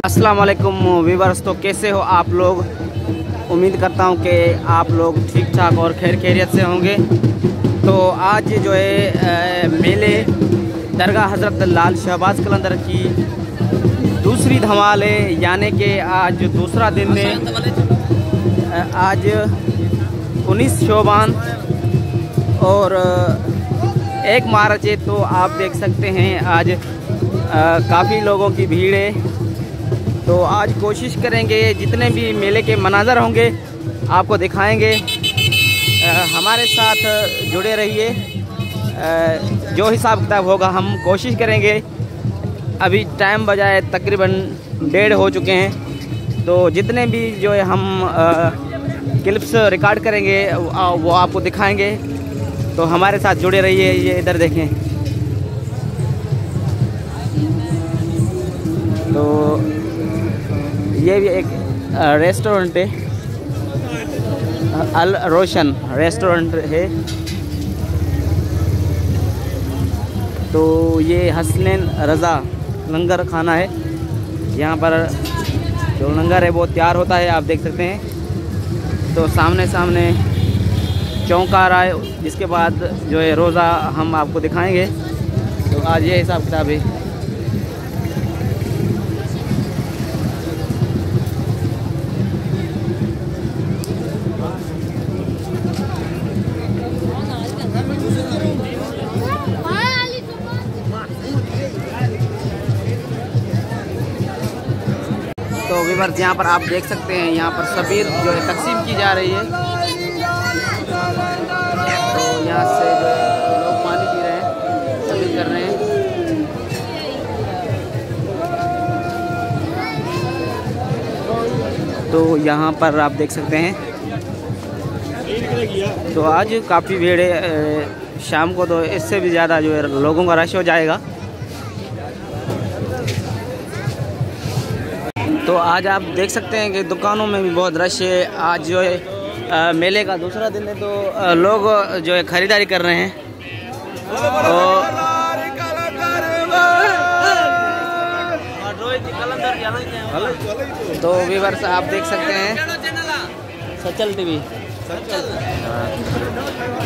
अस्सलाम वालेकुम व्यूअर्स। तो कैसे हो आप लोग? उम्मीद करता हूं कि आप लोग ठीक ठाक और खैर खैरियत से होंगे। तो आज जो है मेले दरगाह हज़रत लाल शहबाज कलंदर की दूसरी धमाल है, यानी कि आज दूसरा दिन है। आज 19 शोबान और 1 मार्च है। तो आप देख सकते हैं आज काफ़ी लोगों की भीड़ है। तो आज कोशिश करेंगे जितने भी मेले के मनाज़र होंगे आपको दिखाएंगे। हमारे साथ जुड़े रहिए। जो हिसाब किताब होगा हम कोशिश करेंगे। अभी टाइम बजाए तकरीबन 1:30 हो चुके हैं। तो जितने भी जो है हम क्लिप्स रिकॉर्ड करेंगे वो आपको दिखाएंगे। तो हमारे साथ जुड़े रहिए। ये इधर देखें, तो ये भी एक रेस्टोरेंट है, अल रोशन रेस्टोरेंट है। तो ये हसनैन रज़ा लंगर खाना है। यहाँ पर जो लंगर है वो तैयार होता है, आप देख सकते हैं। तो सामने चौंक आ रहा है, जिसके बाद जो है रोज़ा हम आपको दिखाएंगे। तो आज ये हिसाब किताब है। तो व्यूअर्स यहाँ पर आप देख सकते हैं, यहाँ पर सबीर जो है तकसीम की जा रही है। तो यहाँ से जो है लोग पानी पी रहे हैं, सबीर कर रहे हैं। तो यहाँ पर आप देख सकते हैं। तो आज काफ़ी भीड़ है। शाम को तो इससे भी ज़्यादा जो है लोगों का रश हो जाएगा। तो आज आप देख सकते हैं कि दुकानों में भी बहुत रश है। आज जो है मेले का दूसरा दिन है। तो लोग जो है ख़रीदारी कर रहे हैं। तो व्यूअर्स आप देख सकते हैं सचल टीवी।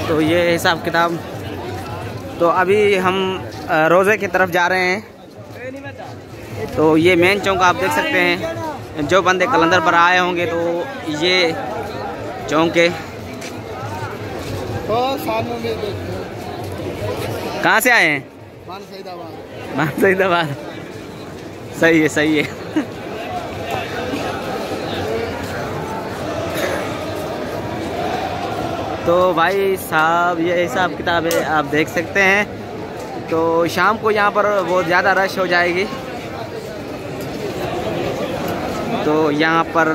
तो ये हिसाब किताब। तो अभी हम रोज़े की तरफ जा रहे हैं। तो ये मेन चौक आप देख सकते हैं। जो बंदे कलंदर पर आए होंगे तो ये चौक है। कहाँ से आए हैं? सईदाबाद। सही है। तो भाई साहब ये हिसाब किताब है, आप देख सकते हैं। तो शाम को यहाँ पर बहुत ज़्यादा रश हो जाएगी। तो यहाँ पर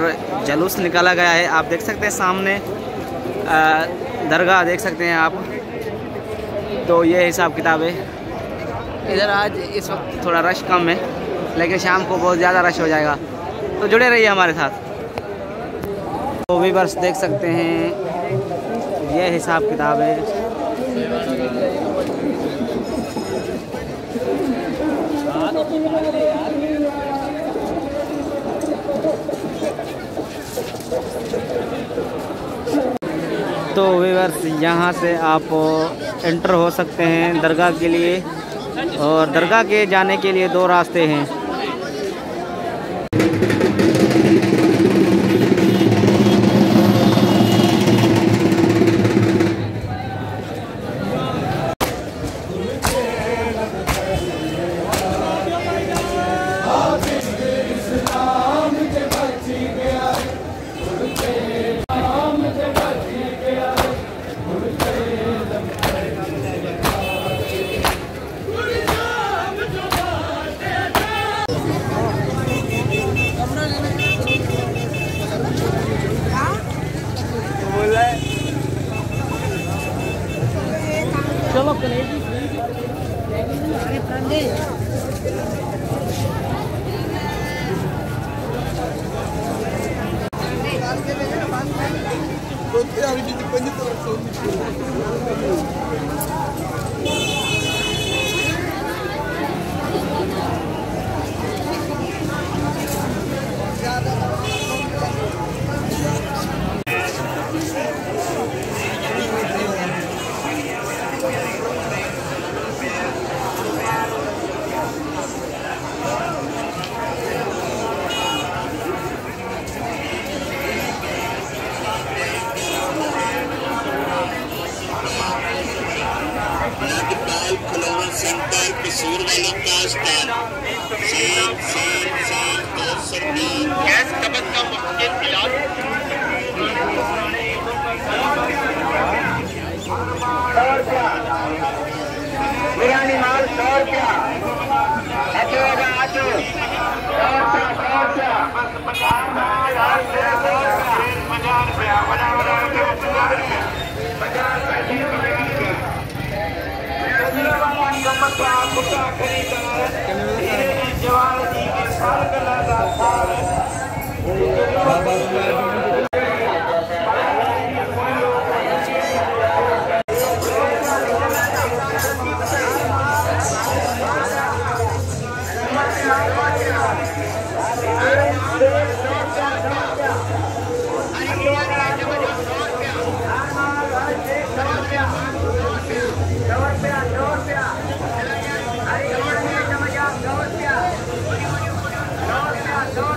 जुलूस निकाला गया है, आप देख सकते हैं। सामने दरगाह देख सकते हैं आप। तो ये हिसाब किताब है। इधर आज इस वक्त थोड़ा रश कम है, लेकिन शाम को बहुत ज़्यादा रश हो जाएगा। तो जुड़े रहिए हमारे साथ। तो व्यूअर्स देख सकते हैं ये हिसाब किताब है। तो व्यूअर्स यहाँ से आप एंटर हो सकते हैं दरगाह के लिए। और दरगाह के जाने के लिए 2 रास्ते हैं। चलो जमकर कसूर वालों का स्थान 7 गैस कबत का मुश्किल इलाज बिरयानी माल 100 रुपया आजो 100